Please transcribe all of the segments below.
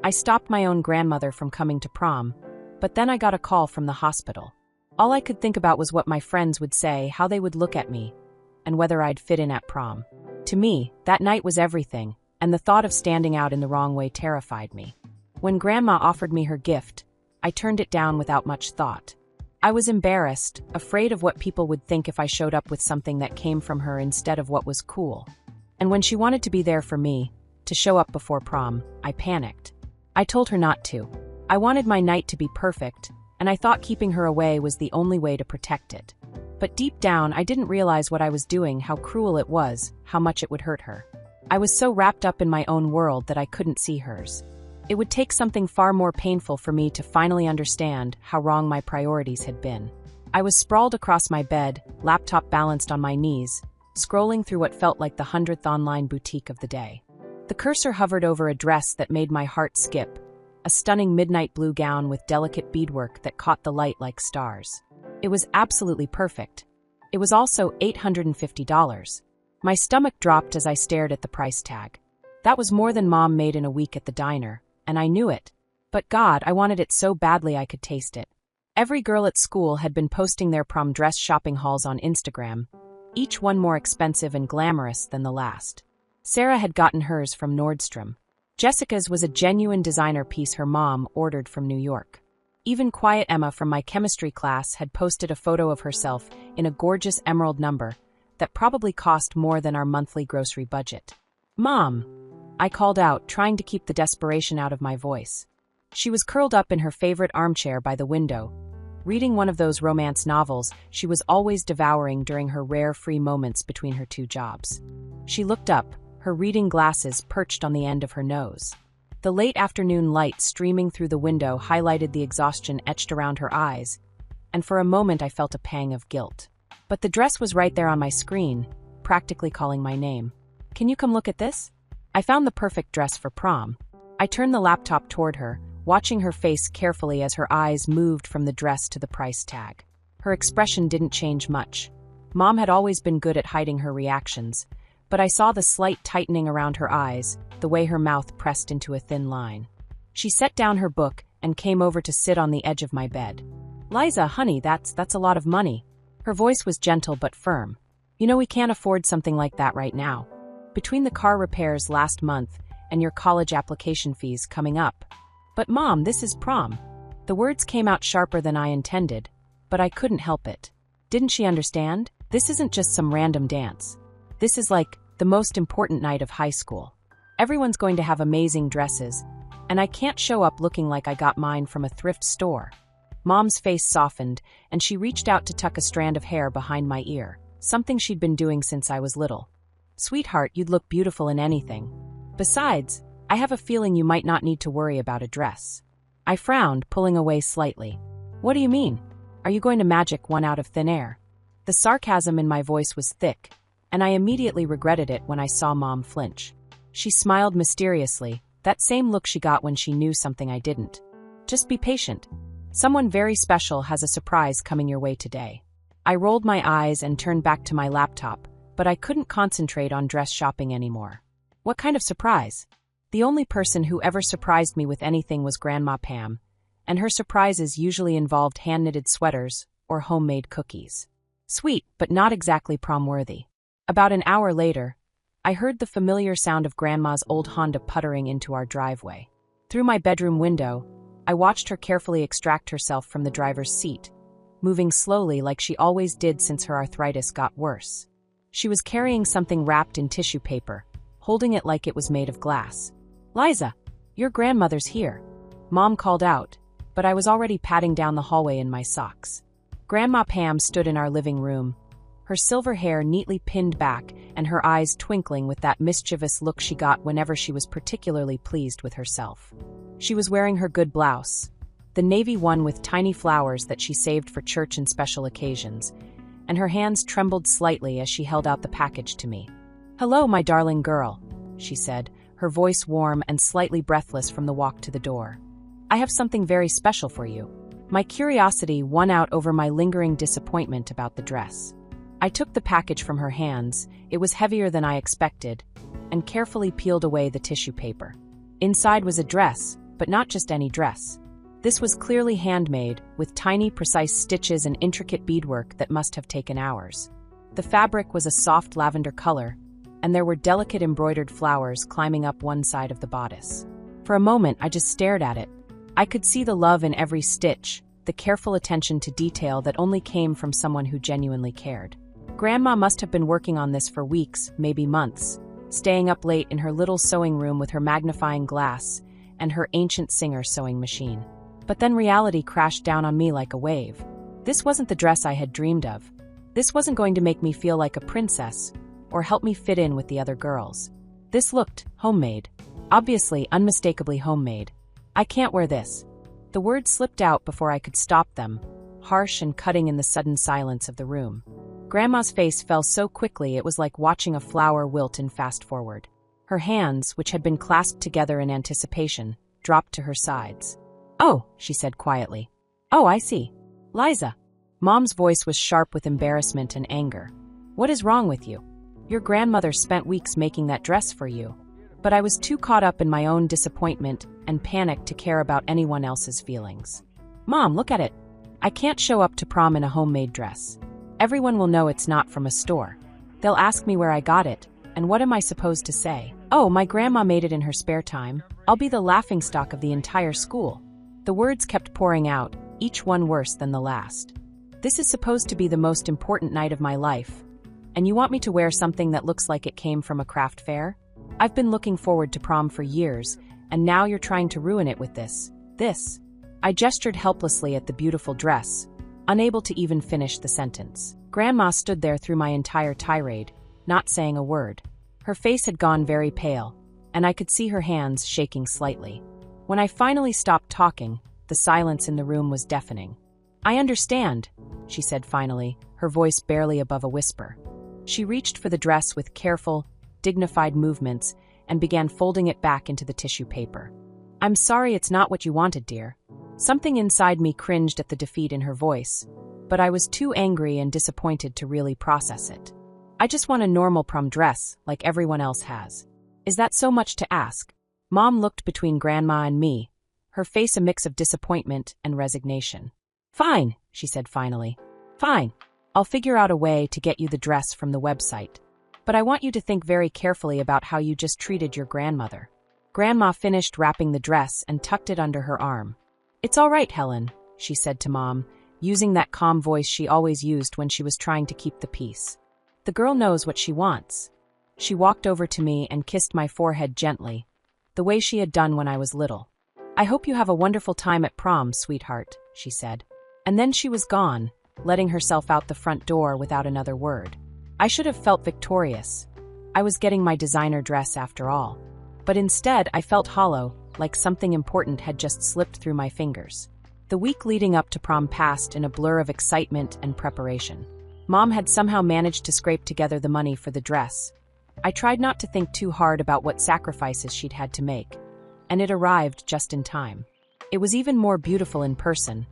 I stopped my own grandmother from coming to prom, but then I got a call from the hospital. All I could think about was what my friends would say, how they would look at me, and whether I'd fit in at prom. To me, that night was everything, and the thought of standing out in the wrong way terrified me. When Grandma offered me her gift, I turned it down without much thought. I was embarrassed, afraid of what people would think if I showed up with something that came from her instead of what was cool. And when she wanted to be there for me, to show up before prom, I panicked. I told her not to. I wanted my night to be perfect, and I thought keeping her away was the only way to protect it. But deep down, I didn't realize what I was doing, how cruel it was, how much it would hurt her. I was so wrapped up in my own world that I couldn't see hers. It would take something far more painful for me to finally understand how wrong my priorities had been. I was sprawled across my bed, laptop balanced on my knees, scrolling through what felt like the 100th online boutique of the day. The cursor hovered over a dress that made my heart skip, a stunning midnight blue gown with delicate beadwork that caught the light like stars. It was absolutely perfect. It was also $850. My stomach dropped as I stared at the price tag. That was more than Mom made in a week at the diner, and I knew it. But God, I wanted it so badly I could taste it. Every girl at school had been posting their prom dress shopping hauls on Instagram, each one more expensive and glamorous than the last. Sarah had gotten hers from Nordstrom. Jessica's was a genuine designer piece her mom ordered from New York. Even Quiet Emma from my chemistry class had posted a photo of herself in a gorgeous emerald number that probably cost more than our monthly grocery budget. "Mom!" I called out, trying to keep the desperation out of my voice. She was curled up in her favorite armchair by the window, reading one of those romance novels she was always devouring during her rare free moments between her two jobs. She looked up, her reading glasses perched on the end of her nose. The late afternoon light streaming through the window highlighted the exhaustion etched around her eyes, and for a moment I felt a pang of guilt. But the dress was right there on my screen, practically calling my name. "Can you come look at this? I found the perfect dress for prom." I turned the laptop toward her, watching her face carefully as her eyes moved from the dress to the price tag. Her expression didn't change much. Mom had always been good at hiding her reactions, but I saw the slight tightening around her eyes, the way her mouth pressed into a thin line. She set down her book and came over to sit on the edge of my bed. "Liza, honey, that's a lot of money." Her voice was gentle but firm. "You know we can't afford something like that right now. Between the car repairs last month and your college application fees coming up." "But Mom, this is prom." The words came out sharper than I intended, but I couldn't help it. Didn't she understand? This isn't just some random dance. This is like the most important night of high school. Everyone's going to have amazing dresses, and I can't show up looking like I got mine from a thrift store. Mom's face softened, and she reached out to tuck a strand of hair behind my ear, something she'd been doing since I was little. "Sweetheart, you'd look beautiful in anything. Besides, I have a feeling you might not need to worry about a dress." I frowned, pulling away slightly. "What do you mean? Are you going to magic one out of thin air?" The sarcasm in my voice was thick, and I immediately regretted it when I saw Mom flinch. She smiled mysteriously, that same look she got when she knew something I didn't. "Just be patient. Someone very special has a surprise coming your way today." I rolled my eyes and turned back to my laptop, but I couldn't concentrate on dress shopping anymore. What kind of surprise? The only person who ever surprised me with anything was Grandma Pam, and her surprises usually involved hand-knitted sweaters or homemade cookies. Sweet, but not exactly prom-worthy. About an hour later, I heard the familiar sound of Grandma's old Honda puttering into our driveway. Through my bedroom window, I watched her carefully extract herself from the driver's seat, moving slowly like she always did since her arthritis got worse. She was carrying something wrapped in tissue paper, holding it like it was made of glass. "Liza, your grandmother's here," Mom called out, but I was already padding down the hallway in my socks. Grandma Pam stood in our living room, her silver hair neatly pinned back and her eyes twinkling with that mischievous look she got whenever she was particularly pleased with herself. She was wearing her good blouse, the navy one with tiny flowers that she saved for church and special occasions, and her hands trembled slightly as she held out the package to me. "Hello, my darling girl," she said, her voice warm and slightly breathless from the walk to the door. "I have something very special for you." My curiosity won out over my lingering disappointment about the dress. I took the package from her hands, it was heavier than I expected, and carefully peeled away the tissue paper. Inside was a dress, but not just any dress. This was clearly handmade, with tiny, precise stitches and intricate beadwork that must have taken hours. The fabric was a soft lavender color, and there were delicate embroidered flowers climbing up one side of the bodice. For a moment, I just stared at it. I could see the love in every stitch, the careful attention to detail that only came from someone who genuinely cared. Grandma must have been working on this for weeks, maybe months, staying up late in her little sewing room with her magnifying glass and her ancient Singer sewing machine. But then reality crashed down on me like a wave. This wasn't the dress I had dreamed of. This wasn't going to make me feel like a princess or help me fit in with the other girls. This looked homemade. Obviously, unmistakably homemade. I can't wear this. The words slipped out before I could stop them, harsh and cutting in the sudden silence of the room. Grandma's face fell so quickly it was like watching a flower wilt in fast forward. Her hands, which had been clasped together in anticipation, dropped to her sides. "Oh," she said quietly. "Oh, I see. Liza." Mom's voice was sharp with embarrassment and anger. "What is wrong with you? Your grandmother spent weeks making that dress for you." But I was too caught up in my own disappointment and panic to care about anyone else's feelings. "Mom, look at it. I can't show up to prom in a homemade dress. Everyone will know it's not from a store. They'll ask me where I got it, and what am I supposed to say? Oh, my grandma made it in her spare time. I'll be the laughingstock of the entire school." The words kept pouring out, each one worse than the last. "This is supposed to be the most important night of my life, and you want me to wear something that looks like it came from a craft fair? I've been looking forward to prom for years, and now you're trying to ruin it with this. This." I gestured helplessly at the beautiful dress, unable to even finish the sentence. Grandma stood there through my entire tirade, not saying a word. Her face had gone very pale, and I could see her hands shaking slightly. When I finally stopped talking, the silence in the room was deafening. "I understand," she said finally, her voice barely above a whisper. She reached for the dress with careful, dignified movements and began folding it back into the tissue paper. "I'm sorry it's not what you wanted, dear." Something inside me cringed at the defeat in her voice, but I was too angry and disappointed to really process it. "I just want a normal prom dress, like everyone else has. Is that so much to ask?" Mom looked between Grandma and me, her face a mix of disappointment and resignation. "Fine," she said finally. "Fine. I'll figure out a way to get you the dress from the website. But I want you to think very carefully about how you just treated your grandmother." Grandma finished wrapping the dress and tucked it under her arm. "It's all right, Helen," she said to Mom, using that calm voice she always used when she was trying to keep the peace. "The girl knows what she wants." She walked over to me and kissed my forehead gently, the way she had done when I was little. "I hope you have a wonderful time at prom, sweetheart," she said. And then she was gone, letting herself out the front door without another word. I should have felt victorious. I was getting my designer dress after all. But instead, I felt hollow, like something important had just slipped through my fingers. The week leading up to prom passed in a blur of excitement and preparation. Mom had somehow managed to scrape together the money for the dress. I tried not to think too hard about what sacrifices she'd had to make, and it arrived just in time. It was even more beautiful in person,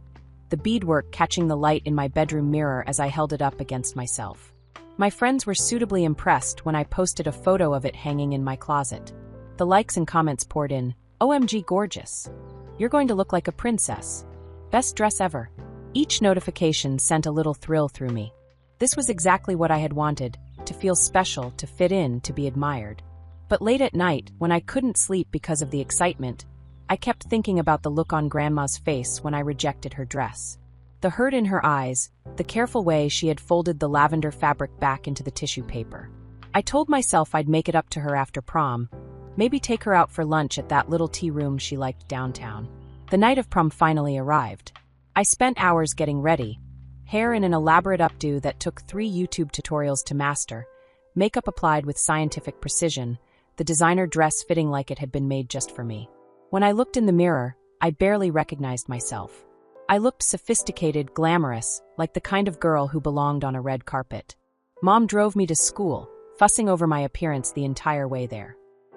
the beadwork catching the light in my bedroom mirror as I held it up against myself. My friends were suitably impressed when I posted a photo of it hanging in my closet. The likes and comments poured in. "OMG gorgeous. You're going to look like a princess. Best dress ever." Each notification sent a little thrill through me. This was exactly what I had wanted, to feel special, to fit in, to be admired. But late at night, when I couldn't sleep because of the excitement, I kept thinking about the look on Grandma's face when I rejected her dress. The hurt in her eyes, the careful way she had folded the lavender fabric back into the tissue paper. I told myself I'd make it up to her after prom, maybe take her out for lunch at that little tea room she liked downtown. The night of prom finally arrived. I spent hours getting ready, hair in an elaborate updo that took 3 YouTube tutorials to master, makeup applied with scientific precision, the designer dress fitting like it had been made just for me. When I looked in the mirror, I barely recognized myself. I looked sophisticated, glamorous, like the kind of girl who belonged on a red carpet. Mom drove me to school, fussing over my appearance the entire way there.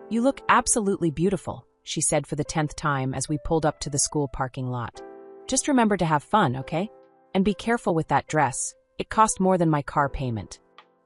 "You look absolutely beautiful," she said for the 10th time as we pulled up to the school parking lot. "Just remember to have fun, okay? And be careful with that dress. It cost more than my car payment."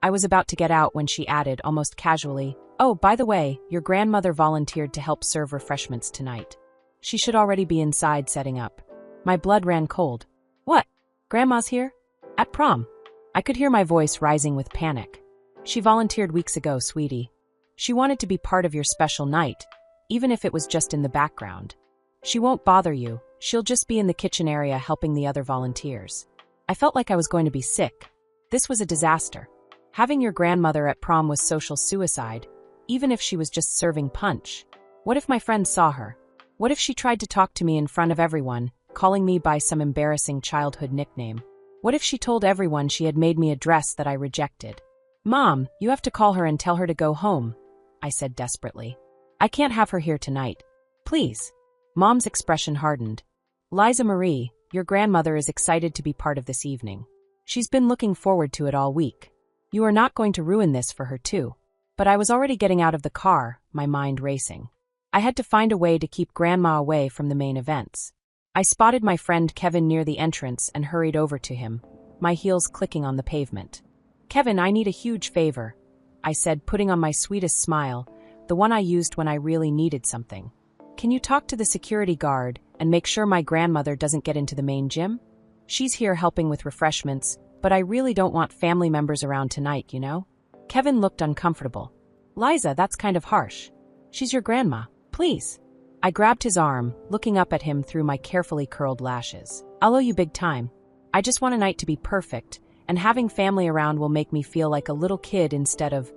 I was about to get out when she added, almost casually, "Oh, by the way, your grandmother volunteered to help serve refreshments tonight." She should already be inside setting up. My blood ran cold. What? Grandma's here? At prom? I could hear my voice rising with panic. She volunteered weeks ago, sweetie. She wanted to be part of your special night, even if it was just in the background. She won't bother you. She'll just be in the kitchen area helping the other volunteers. I felt like I was going to be sick. This was a disaster. Having your grandmother at prom was social suicide, even if she was just serving punch. What if my friends saw her? What if she tried to talk to me in front of everyone, calling me by some embarrassing childhood nickname? What if she told everyone she had made me a dress that I rejected? Mom, you have to call her and tell her to go home, I said desperately. I can't have her here tonight. Please. Mom's expression hardened. Liza Marie, your grandmother is excited to be part of this evening. She's been looking forward to it all week. You are not going to ruin this for her too. But I was already getting out of the car, my mind racing. I had to find a way to keep Grandma away from the main events. I spotted my friend Kevin near the entrance and hurried over to him, my heels clicking on the pavement. Kevin, I need a huge favor, I said, putting on my sweetest smile, the one I used when I really needed something. Can you talk to the security guard and make sure my grandmother doesn't get into the main gym? She's here helping with refreshments, but I really don't want family members around tonight, you know? Kevin looked uncomfortable. Liza, that's kind of harsh. She's your grandma. Please. I grabbed his arm, looking up at him through my carefully curled lashes. I'll owe you big time. I just want a night to be perfect, and having family around will make me feel like a little kid instead of,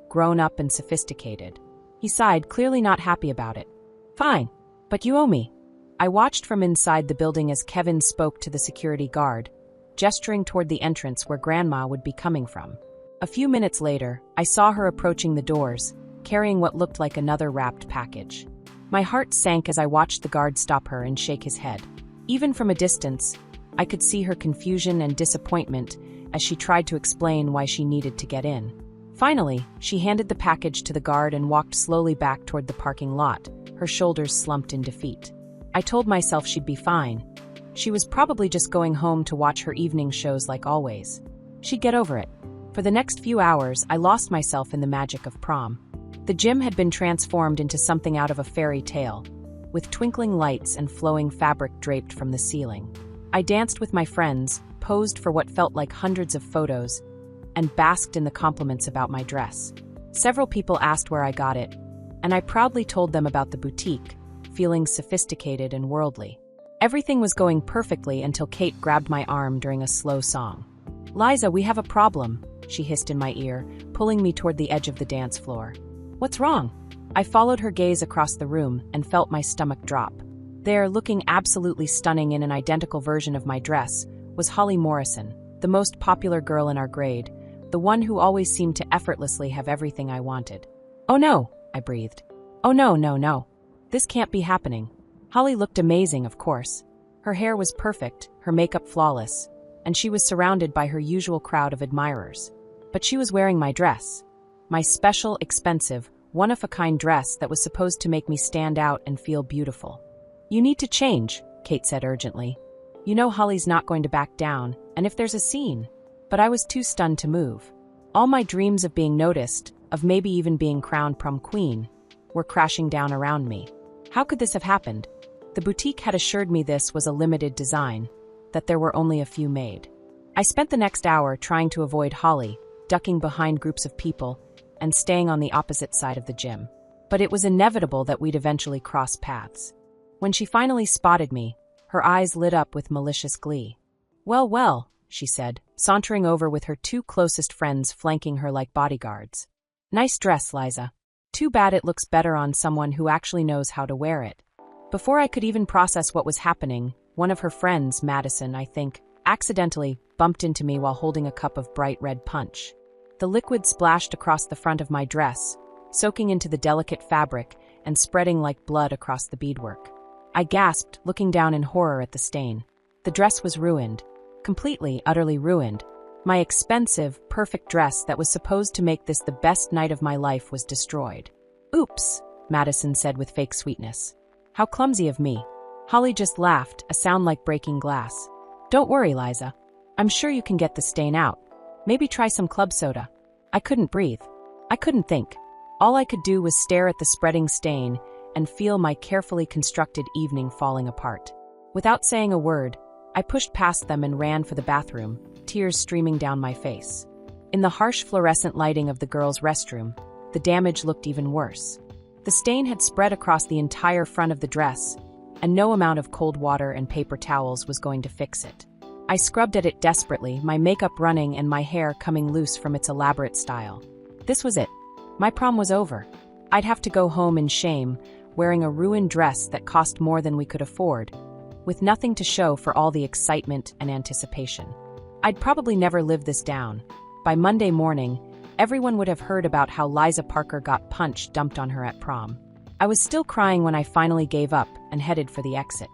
grown up and sophisticated. He sighed, clearly not happy about it. Fine, but you owe me. I watched from inside the building as Kevin spoke to the security guard, gesturing toward the entrance where Grandma would be coming from. A few minutes later, I saw her approaching the doors, carrying what looked like another wrapped package. My heart sank as I watched the guard stop her and shake his head. Even from a distance, I could see her confusion and disappointment as she tried to explain why she needed to get in. Finally, she handed the package to the guard and walked slowly back toward the parking lot, her shoulders slumped in defeat. I told myself she'd be fine. She was probably just going home to watch her evening shows like always. She'd get over it. For the next few hours, I lost myself in the magic of prom. The gym had been transformed into something out of a fairy tale, with twinkling lights and flowing fabric draped from the ceiling. I danced with my friends, posed for what felt like hundreds of photos, and basked in the compliments about my dress. Several people asked where I got it, and I proudly told them about the boutique, feeling sophisticated and worldly. Everything was going perfectly until Kate grabbed my arm during a slow song. Liza, we have a problem, she hissed in my ear, pulling me toward the edge of the dance floor. What's wrong? I followed her gaze across the room and felt my stomach drop. There, looking absolutely stunning in an identical version of my dress, was Holly Morrison, the most popular girl in our grade, the one who always seemed to effortlessly have everything I wanted. Oh no, I breathed. Oh no. This can't be happening. Holly looked amazing, of course. Her hair was perfect, her makeup flawless, and she was surrounded by her usual crowd of admirers. But she was wearing my dress. My special, expensive, one-of-a-kind dress that was supposed to make me stand out and feel beautiful. You need to change, Kate said urgently. You know Holly's not going to back down, and if there's a scene. But I was too stunned to move. All my dreams of being noticed, of maybe even being crowned prom queen, were crashing down around me. How could this have happened? The boutique had assured me this was a limited design, that there were only a few made. I spent the next hour trying to avoid Holly, ducking behind groups of people, and staying on the opposite side of the gym. But it was inevitable that we'd eventually cross paths. When she finally spotted me, her eyes lit up with malicious glee. Well, she said, sauntering over with her two closest friends flanking her like bodyguards. Nice dress, Liza. Too bad it looks better on someone who actually knows how to wear it. Before I could even process what was happening, one of her friends, Madison, I think, accidentally bumped into me while holding a cup of bright red punch. The liquid splashed across the front of my dress, soaking into the delicate fabric and spreading like blood across the beadwork. I gasped, looking down in horror at the stain. The dress was ruined. Completely, utterly ruined. My expensive, perfect dress that was supposed to make this the best night of my life was destroyed. Oops, Madison said with fake sweetness. How clumsy of me. Holly just laughed, a sound like breaking glass. Don't worry, Liza. I'm sure you can get the stain out. Maybe try some club soda. I couldn't breathe. I couldn't think. All I could do was stare at the spreading stain and feel my carefully constructed evening falling apart. Without saying a word, I pushed past them and ran for the bathroom, tears streaming down my face. In the harsh fluorescent lighting of the girls' restroom, the damage looked even worse. The stain had spread across the entire front of the dress, and no amount of cold water and paper towels was going to fix it. I scrubbed at it desperately, my makeup running and my hair coming loose from its elaborate style. This was it. My prom was over. I'd have to go home in shame, wearing a ruined dress that cost more than we could afford, with nothing to show for all the excitement and anticipation. I'd probably never live this down. By Monday morning, everyone would have heard about how Liza Parker got punch dumped on her at prom. I was still crying when I finally gave up and headed for the exit.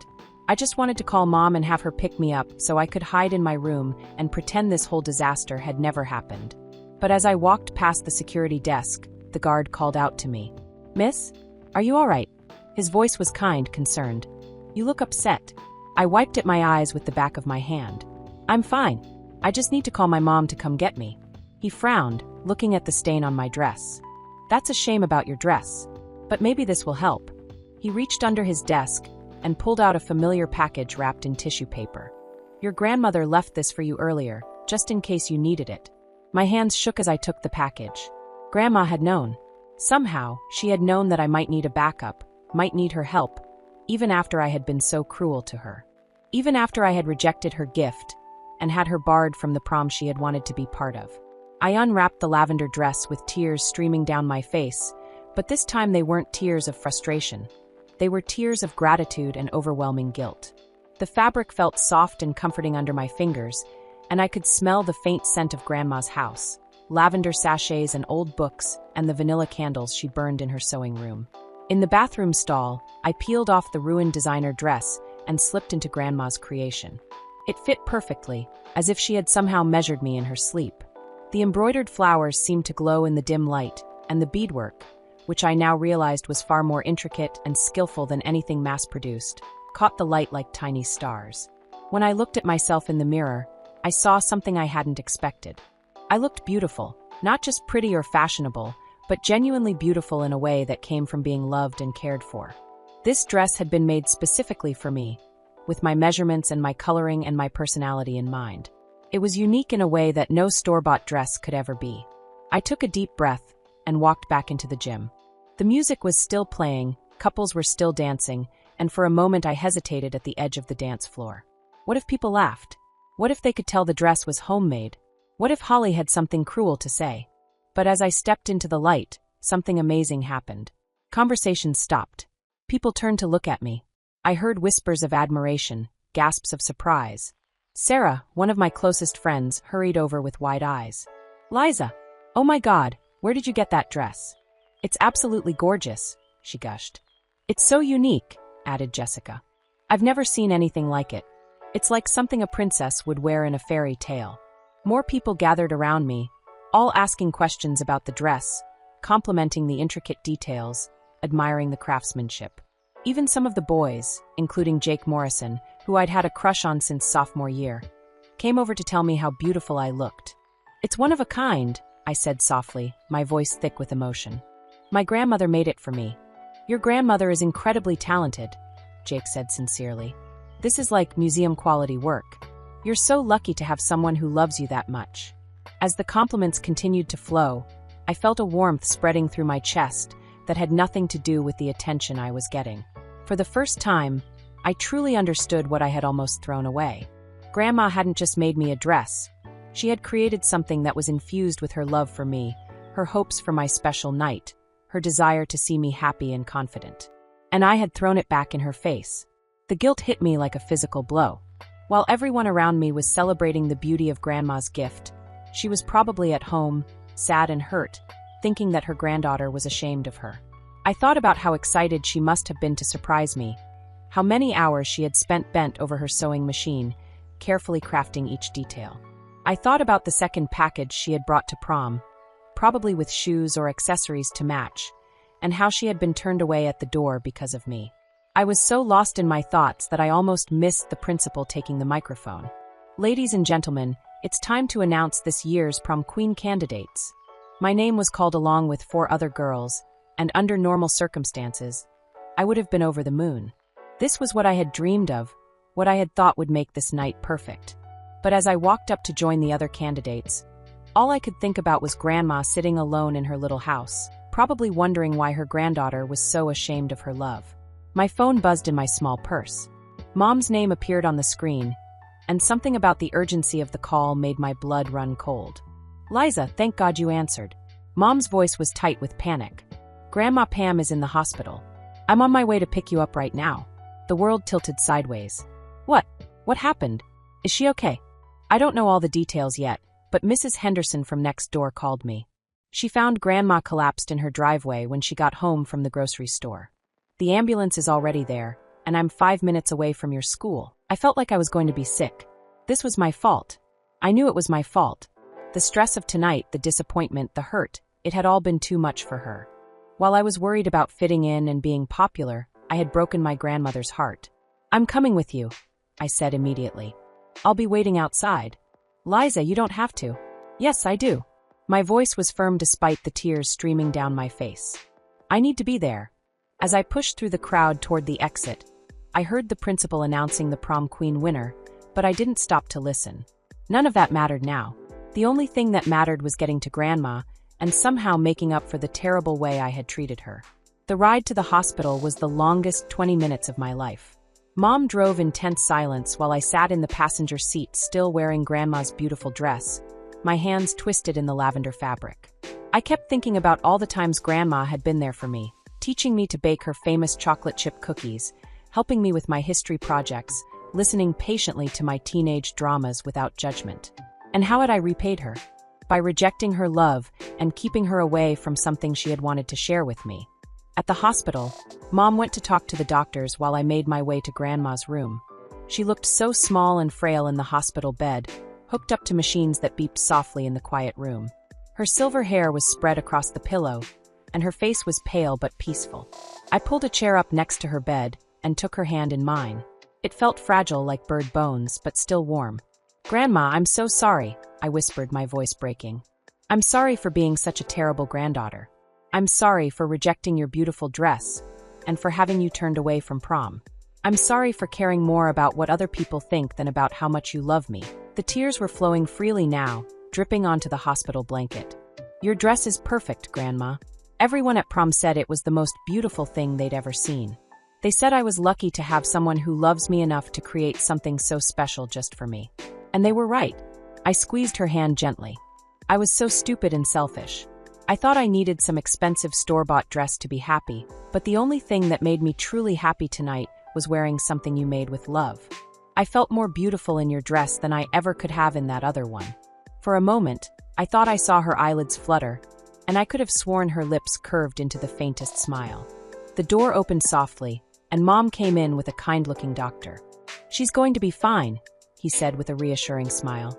I just wanted to call Mom and have her pick me up so I could hide in my room and pretend this whole disaster had never happened. But as I walked past the security desk, the guard called out to me. "Miss, are you all right?" His voice was kind, concerned. "You look upset." I wiped at my eyes with the back of my hand. "I'm fine. I just need to call my mom to come get me." He frowned, looking at the stain on my dress. "That's a shame about your dress. But maybe this will help." He reached under his desk and pulled out a familiar package wrapped in tissue paper. "Your grandmother left this for you earlier, just in case you needed it." My hands shook as I took the package. Grandma had known. Somehow, she had known that I might need a backup, might need her help, even after I had been so cruel to her. Even after I had rejected her gift and had her barred from the prom she had wanted to be part of. I unwrapped the lavender dress with tears streaming down my face, but this time they weren't tears of frustration. They were tears of gratitude and overwhelming guilt. The fabric felt soft and comforting under my fingers, and I could smell the faint scent of Grandma's house, lavender sachets and old books, and the vanilla candles she burned in her sewing room. In the bathroom stall, I peeled off the ruined designer dress and slipped into Grandma's creation. It fit perfectly, as if she had somehow measured me in her sleep. The embroidered flowers seemed to glow in the dim light, and the beadwork, which I now realized was far more intricate and skillful than anything mass-produced, caught the light like tiny stars. When I looked at myself in the mirror, I saw something I hadn't expected. I looked beautiful, not just pretty or fashionable, but genuinely beautiful in a way that came from being loved and cared for. This dress had been made specifically for me, with my measurements and my coloring and my personality in mind. It was unique in a way that no store-bought dress could ever be. I took a deep breath and walked back into the gym. The music was still playing, couples were still dancing, and for a moment I hesitated at the edge of the dance floor. What if people laughed? What if they could tell the dress was homemade? What if Holly had something cruel to say? But as I stepped into the light, something amazing happened. Conversations stopped. People turned to look at me. I heard whispers of admiration, gasps of surprise. Sarah, one of my closest friends, hurried over with wide eyes. "Liza! Oh my God, where did you get that dress?" "It's absolutely gorgeous," she gushed. "It's so unique," added Jessica. "I've never seen anything like it. It's like something a princess would wear in a fairy tale." More people gathered around me, all asking questions about the dress, complimenting the intricate details, admiring the craftsmanship. Even some of the boys, including Jake Morrison, who I'd had a crush on since sophomore year, came over to tell me how beautiful I looked. "It's one of a kind," I said softly, my voice thick with emotion. "My grandmother made it for me." "Your grandmother is incredibly talented," Jake said sincerely. "This is like museum-quality work. You're so lucky to have someone who loves you that much." As the compliments continued to flow, I felt a warmth spreading through my chest that had nothing to do with the attention I was getting. For the first time, I truly understood what I had almost thrown away. Grandma hadn't just made me a dress. She had created something that was infused with her love for me, her hopes for my special night, her desire to see me happy and confident. And I had thrown it back in her face. The guilt hit me like a physical blow. While everyone around me was celebrating the beauty of Grandma's gift, she was probably at home, sad and hurt, thinking that her granddaughter was ashamed of her. I thought about how excited she must have been to surprise me, how many hours she had spent bent over her sewing machine, carefully crafting each detail. I thought about the second package she had brought to prom, probably with shoes or accessories to match, and how she had been turned away at the door because of me. I was so lost in my thoughts that I almost missed the principal taking the microphone. "Ladies and gentlemen, it's time to announce this year's prom queen candidates." My name was called along with 4 other girls, and under normal circumstances, I would have been over the moon. This was what I had dreamed of, what I had thought would make this night perfect. But as I walked up to join the other candidates, all I could think about was Grandma sitting alone in her little house, probably wondering why her granddaughter was so ashamed of her love. My phone buzzed in my small purse. Mom's name appeared on the screen, and something about the urgency of the call made my blood run cold. "Liza, thank God you answered." Mom's voice was tight with panic. "Grandma Pam is in the hospital. I'm on my way to pick you up right now." The world tilted sideways. What? What happened? Is she okay? I don't know all the details yet, but Mrs. Henderson from next door called me. She found Grandma collapsed in her driveway when she got home from the grocery store. "The ambulance is already there, and I'm 5 minutes away from your school." I felt like I was going to be sick. This was my fault. I knew it was my fault. The stress of tonight, the disappointment, the hurt, it had all been too much for her. While I was worried about fitting in and being popular, I had broken my grandmother's heart. "I'm coming with you," I said immediately. "I'll be waiting outside." "Liza, you don't have to." "Yes, I do." My voice was firm despite the tears streaming down my face. "I need to be there." As I pushed through the crowd toward the exit, I heard the principal announcing the prom queen winner, but I didn't stop to listen. None of that mattered now. The only thing that mattered was getting to Grandma and somehow making up for the terrible way I had treated her. The ride to the hospital was the longest 20 minutes of my life. Mom drove in tense silence while I sat in the passenger seat still wearing Grandma's beautiful dress, my hands twisted in the lavender fabric. I kept thinking about all the times Grandma had been there for me, teaching me to bake her famous chocolate chip cookies, helping me with my history projects, listening patiently to my teenage dramas without judgment. And how had I repaid her? By rejecting her love and keeping her away from something she had wanted to share with me. At the hospital, Mom went to talk to the doctors while I made my way to Grandma's room. She looked so small and frail in the hospital bed, hooked up to machines that beeped softly in the quiet room. Her silver hair was spread across the pillow, and her face was pale but peaceful. I pulled a chair up next to her bed and took her hand in mine. It felt fragile like bird bones, but still warm. "Grandma, I'm so sorry," I whispered, my voice breaking. "I'm sorry for being such a terrible granddaughter. I'm sorry for rejecting your beautiful dress, and for having you turned away from prom. I'm sorry for caring more about what other people think than about how much you love me." The tears were flowing freely now, dripping onto the hospital blanket. "Your dress is perfect, Grandma." Everyone at prom said it was the most beautiful thing they'd ever seen. They said I was lucky to have someone who loves me enough to create something so special just for me. And they were right. I squeezed her hand gently. I was so stupid and selfish. I thought I needed some expensive store-bought dress to be happy, but the only thing that made me truly happy tonight was wearing something you made with love. I felt more beautiful in your dress than I ever could have in that other one. For a moment, I thought I saw her eyelids flutter, and I could have sworn her lips curved into the faintest smile. The door opened softly, and Mom came in with a kind-looking doctor. "She's going to be fine," he said with a reassuring smile.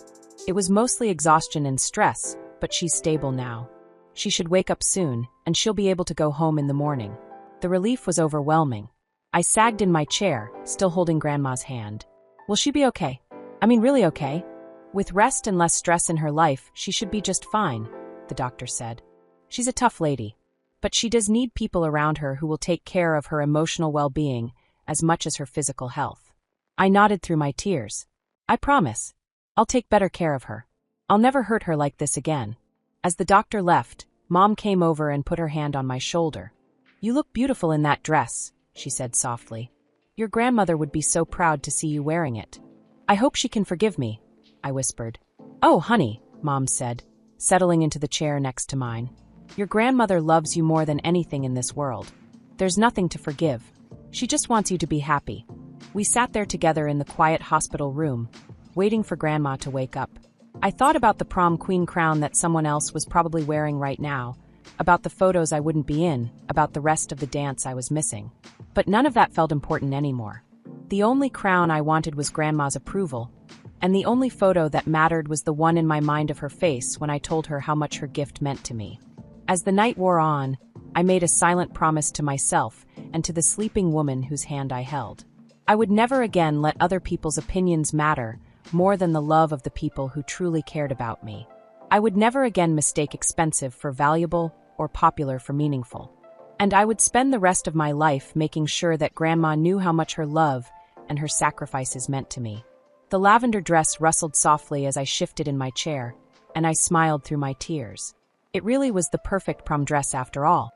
"It was mostly exhaustion and stress, but she's stable now. She should wake up soon, and she'll be able to go home in the morning." The relief was overwhelming. I sagged in my chair, still holding Grandma's hand. "Will she be okay? I mean, really okay? With rest and less stress in her life, she should be just fine," the doctor said. "She's a tough lady, but she does need people around her who will take care of her emotional well-being as much as her physical health." I nodded through my tears. "I promise. I'll take better care of her. I'll never hurt her like this again." As the doctor left, Mom came over and put her hand on my shoulder. "You look beautiful in that dress," she said softly. "Your grandmother would be so proud to see you wearing it." "I hope she can forgive me," I whispered. "Oh, honey," Mom said, settling into the chair next to mine. "Your grandmother loves you more than anything in this world. There's nothing to forgive. She just wants you to be happy." We sat there together in the quiet hospital room, waiting for Grandma to wake up. I thought about the prom queen crown that someone else was probably wearing right now, about the photos I wouldn't be in, about the rest of the dance I was missing. But none of that felt important anymore. The only crown I wanted was Grandma's approval, and the only photo that mattered was the one in my mind of her face when I told her how much her gift meant to me. As the night wore on, I made a silent promise to myself and to the sleeping woman whose hand I held. I would never again let other people's opinions matter more than the love of the people who truly cared about me. I would never again mistake expensive for valuable or popular for meaningful. And I would spend the rest of my life making sure that Grandma knew how much her love and her sacrifices meant to me. The lavender dress rustled softly as I shifted in my chair, and I smiled through my tears. It really was the perfect prom dress after all.